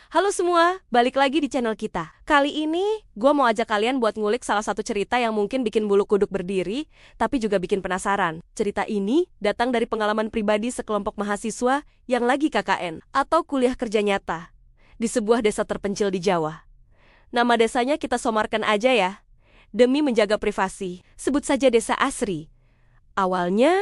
Halo semua, balik lagi di channel kita. Kali ini, gue mau ajak kalian buat ngulik salah satu cerita yang mungkin bikin bulu kuduk berdiri, tapi juga bikin penasaran. Cerita ini datang dari pengalaman pribadi sekelompok mahasiswa yang lagi KKN atau kuliah kerja nyata di sebuah desa terpencil di Jawa. Nama desanya kita samarkan aja ya, demi menjaga privasi. Sebut saja Desa Asri. Awalnya,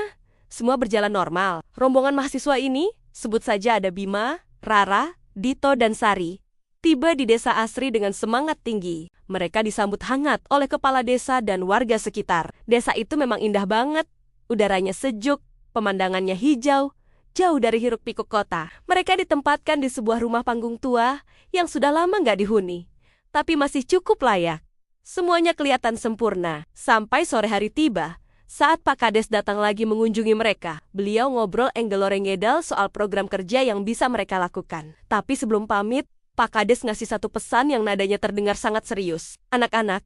semua berjalan normal. Rombongan mahasiswa ini, sebut saja ada Bima, Rara, Dito dan Sari, tiba di Desa Asri dengan semangat tinggi. Mereka disambut hangat oleh kepala desa dan warga sekitar. Desa itu memang indah banget. Udaranya sejuk, pemandangannya hijau, jauh dari hiruk-pikuk kota. Mereka ditempatkan di sebuah rumah panggung tua yang sudah lama nggak dihuni, tapi masih cukup layak. Semuanya kelihatan sempurna. Sampai sore hari tiba, saat Pak Kades datang lagi mengunjungi mereka, beliau ngobrol enggeloreng-ngedal soal program kerja yang bisa mereka lakukan. Tapi sebelum pamit, Pak Kades ngasih satu pesan yang nadanya terdengar sangat serius. Anak-anak,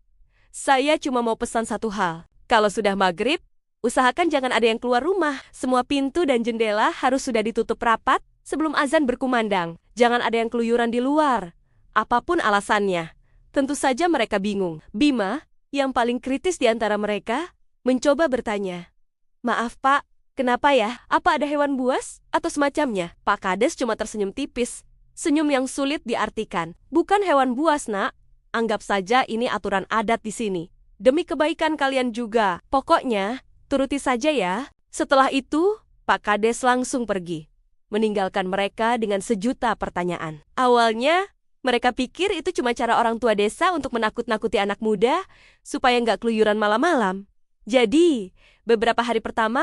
saya cuma mau pesan satu hal. Kalau sudah maghrib, usahakan jangan ada yang keluar rumah. Semua pintu dan jendela harus sudah ditutup rapat sebelum azan berkumandang. Jangan ada yang keluyuran di luar. Apapun alasannya. Tentu saja mereka bingung. Bima, yang paling kritis di antara mereka, mencoba bertanya, "Maaf Pak, kenapa ya? Apa ada hewan buas? Atau semacamnya?" Pak Kades cuma tersenyum tipis. Senyum yang sulit diartikan. "Bukan hewan buas, Nak. Anggap saja ini aturan adat di sini. Demi kebaikan kalian juga. Pokoknya, turuti saja ya." Setelah itu, Pak Kades langsung pergi, meninggalkan mereka dengan sejuta pertanyaan. Awalnya, mereka pikir itu cuma cara orang tua desa untuk menakut-nakuti anak muda supaya nggak keluyuran malam-malam. Jadi, beberapa hari pertama,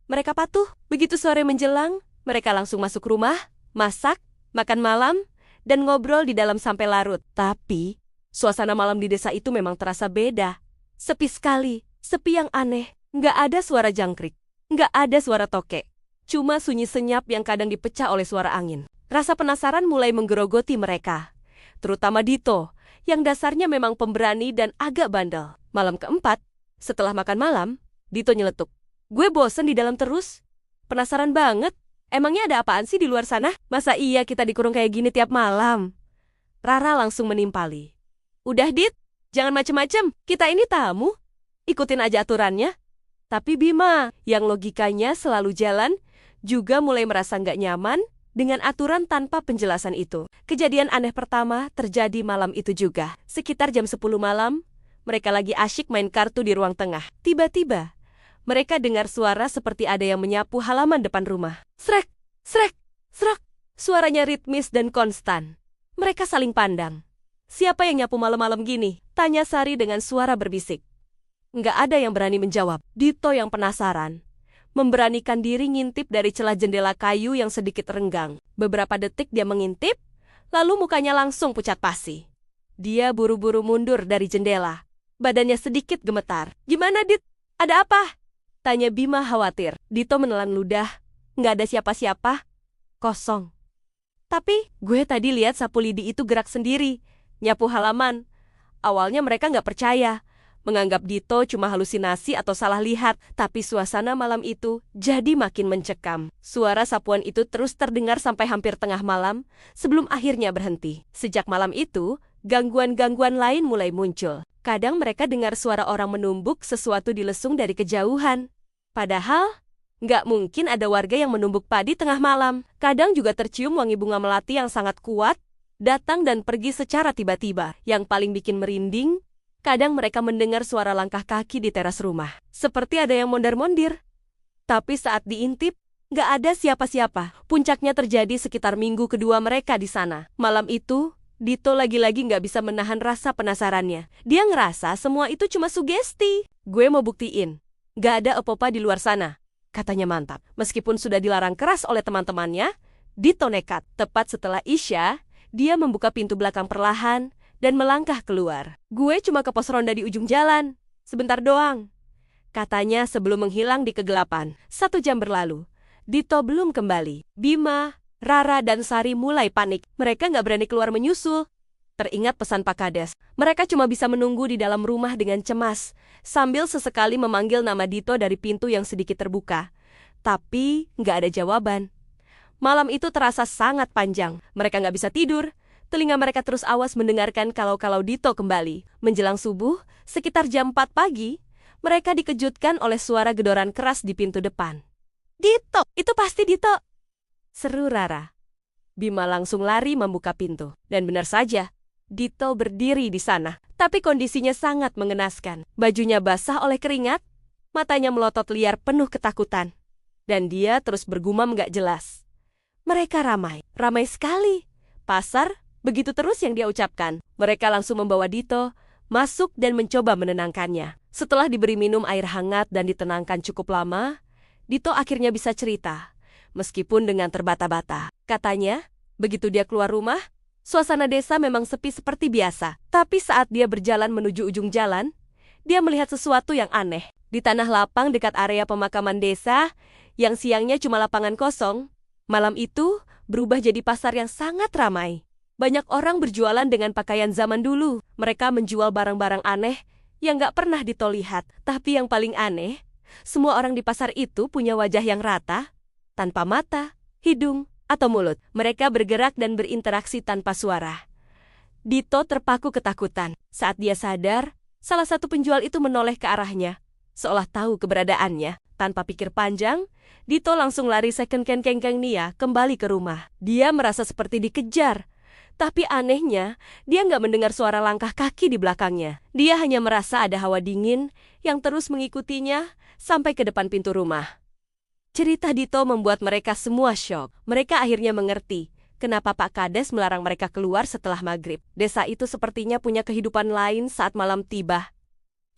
mereka patuh. Begitu sore menjelang, mereka langsung masuk rumah, masak, makan malam, dan ngobrol di dalam sampai larut. Tapi, suasana malam di desa itu memang terasa beda. Sepi sekali, sepi yang aneh. Nggak ada suara jangkrik, nggak ada suara tokek. Cuma sunyi senyap yang kadang dipecah oleh suara angin. Rasa penasaran mulai menggerogoti mereka. Terutama Dito, yang dasarnya memang pemberani dan agak bandel. Malam keempat, setelah makan malam, Dito nyeletuk, "Gue bosen di dalam terus. Penasaran banget, emangnya ada apaan sih di luar sana? Masa iya kita dikurung kayak gini tiap malam?" Rara langsung menimpali, "Udah Dit, jangan macem-macem, kita ini tamu. Ikutin aja aturannya." Tapi Bima, yang logikanya selalu jalan, juga mulai merasa nggak nyaman dengan aturan tanpa penjelasan itu. Kejadian aneh pertama terjadi malam itu juga. Sekitar jam 10 malam, mereka lagi asyik main kartu di ruang tengah. Tiba-tiba, mereka dengar suara seperti ada yang menyapu halaman depan rumah. Srek, srek, srek. Suaranya ritmis dan konstan. Mereka saling pandang. "Siapa yang nyapu malam-malam gini?" tanya Sari dengan suara berbisik. Nggak ada yang berani menjawab. Dito yang penasaran memberanikan diri ngintip dari celah jendela kayu yang sedikit renggang. Beberapa detik dia mengintip, lalu mukanya langsung pucat pasi. Dia buru-buru mundur dari jendela. Badannya sedikit gemetar. "Gimana, Dit? Ada apa?" tanya Bima khawatir. Dito menelan ludah. "Nggak ada siapa-siapa. Kosong. Tapi, gue tadi lihat sapu lidi itu gerak sendiri, nyapu halaman." Awalnya mereka nggak percaya, menganggap Dito cuma halusinasi atau salah lihat, tapi suasana malam itu jadi makin mencekam. Suara sapuan itu terus terdengar sampai hampir tengah malam, sebelum akhirnya berhenti. Sejak malam itu, gangguan-gangguan lain mulai muncul. Kadang mereka dengar suara orang menumbuk sesuatu di lesung dari kejauhan. Padahal, nggak mungkin ada warga yang menumbuk padi tengah malam. Kadang juga tercium wangi bunga melati yang sangat kuat, datang dan pergi secara tiba-tiba. Yang paling bikin merinding, kadang mereka mendengar suara langkah kaki di teras rumah. Seperti ada yang mondar-mondir. Tapi saat diintip, nggak ada siapa-siapa. Puncaknya terjadi sekitar minggu kedua mereka di sana. Malam itu, Dito lagi-lagi nggak bisa menahan rasa penasarannya. Dia ngerasa semua itu cuma sugesti. "Gue mau buktiin. Nggak ada apa-apa di luar sana," katanya mantap. Meskipun sudah dilarang keras oleh teman-temannya, Dito nekat. Tepat setelah Isya, dia membuka pintu belakang perlahan dan melangkah keluar. "Gue cuma ke pos ronda di ujung jalan. Sebentar doang," katanya sebelum menghilang di kegelapan. 1 jam berlalu. Dito belum kembali. Bima, Rara, dan Sari mulai panik. Mereka nggak berani keluar menyusul. Teringat pesan Pak Kades. Mereka cuma bisa menunggu di dalam rumah dengan cemas, sambil sesekali memanggil nama Dito dari pintu yang sedikit terbuka. Tapi nggak ada jawaban. Malam itu terasa sangat panjang. Mereka nggak bisa tidur, Telinga mereka terus awas mendengarkan kalau-kalau Dito kembali. Menjelang subuh, sekitar jam 4 pagi, mereka dikejutkan oleh suara gedoran keras di pintu depan. "Dito, itu pasti Dito!" seru Rara. Bima langsung lari membuka pintu. Dan benar saja, Dito berdiri di sana. Tapi kondisinya sangat mengenaskan. Bajunya basah oleh keringat, matanya melotot liar penuh ketakutan. Dan dia terus bergumam gak jelas. Mereka ramai sekali. Pasar, begitu terus yang dia ucapkan. Mereka langsung membawa Dito masuk dan mencoba menenangkannya. Setelah diberi minum air hangat dan ditenangkan cukup lama, Dito akhirnya bisa cerita. Meskipun dengan terbata-bata. Katanya, begitu dia keluar rumah, suasana desa memang sepi seperti biasa. Tapi saat dia berjalan menuju ujung jalan, dia melihat sesuatu yang aneh. Di tanah lapang dekat area pemakaman desa, yang siangnya cuma lapangan kosong, malam itu berubah jadi pasar yang sangat ramai. Banyak orang berjualan dengan pakaian zaman dulu. Mereka menjual barang-barang aneh yang gak pernah Dito lihat. Tapi yang paling aneh, semua orang di pasar itu punya wajah yang rata, tanpa mata, hidung, atau mulut. Mereka bergerak dan berinteraksi tanpa suara. Dito terpaku ketakutan. Saat dia sadar, salah satu penjual itu menoleh ke arahnya, seolah tahu keberadaannya. Tanpa pikir panjang, Dito langsung lari second kengkeng Nia kembali ke rumah. Dia merasa seperti dikejar. Tapi anehnya, dia nggak mendengar suara langkah kaki di belakangnya. Dia hanya merasa ada hawa dingin yang terus mengikutinya sampai ke depan pintu rumah. Cerita Dito membuat mereka semua syok. Mereka akhirnya mengerti kenapa Pak Kades melarang mereka keluar setelah maghrib. Desa itu sepertinya punya kehidupan lain saat malam tiba.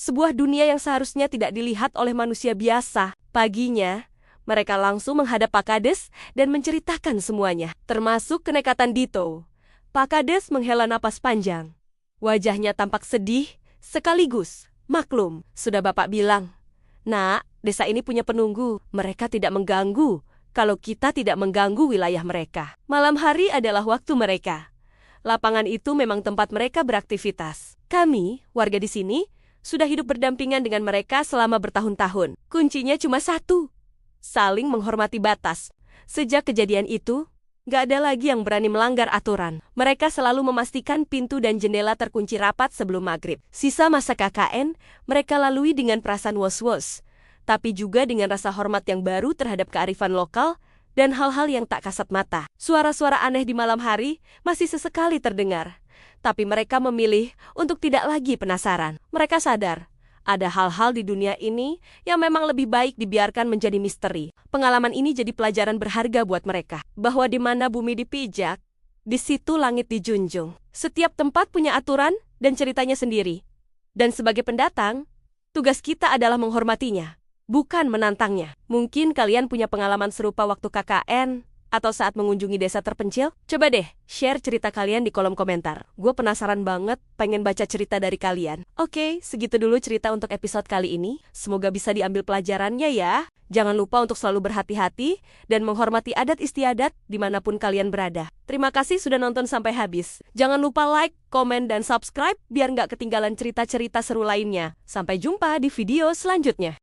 Sebuah dunia yang seharusnya tidak dilihat oleh manusia biasa. Paginya, mereka langsung menghadap Pak Kades dan menceritakan semuanya, termasuk kenekatan Dito. Pak Kades menghela napas panjang. Wajahnya tampak sedih, sekaligus maklum. Sudah Bapak bilang, "Nak, desa ini punya penunggu. Mereka tidak mengganggu kalau kita tidak mengganggu wilayah mereka. Malam hari adalah waktu mereka. Lapangan itu memang tempat mereka beraktivitas. Kami, warga di sini, sudah hidup berdampingan dengan mereka selama bertahun-tahun. Kuncinya cuma satu, saling menghormati batas. Sejak kejadian itu, gak ada lagi yang berani melanggar aturan. Mereka selalu memastikan pintu dan jendela terkunci rapat sebelum maghrib. Sisa masa KKN, mereka lalui dengan perasaan was-was, tapi juga dengan rasa hormat yang baru terhadap kearifan lokal dan hal-hal yang tak kasat mata. Suara-suara aneh di malam hari masih sesekali terdengar, tapi mereka memilih untuk tidak lagi penasaran. Mereka sadar, ada hal-hal di dunia ini yang memang lebih baik dibiarkan menjadi misteri. Pengalaman ini jadi pelajaran berharga buat mereka, bahwa di mana bumi dipijak, di situ langit dijunjung. Setiap tempat punya aturan dan ceritanya sendiri. Dan sebagai pendatang, tugas kita adalah menghormatinya, bukan menantangnya. Mungkin kalian punya pengalaman serupa waktu KKN, atau saat mengunjungi desa terpencil? Coba deh, share cerita kalian di kolom komentar. Gue penasaran banget, pengen baca cerita dari kalian. Oke, segitu dulu cerita untuk episode kali ini. Semoga bisa diambil pelajarannya ya. Jangan lupa untuk selalu berhati-hati dan menghormati adat istiadat dimanapun kalian berada. Terima kasih sudah nonton sampai habis. Jangan lupa like, komen, dan subscribe biar nggak ketinggalan cerita-cerita seru lainnya. Sampai jumpa di video selanjutnya.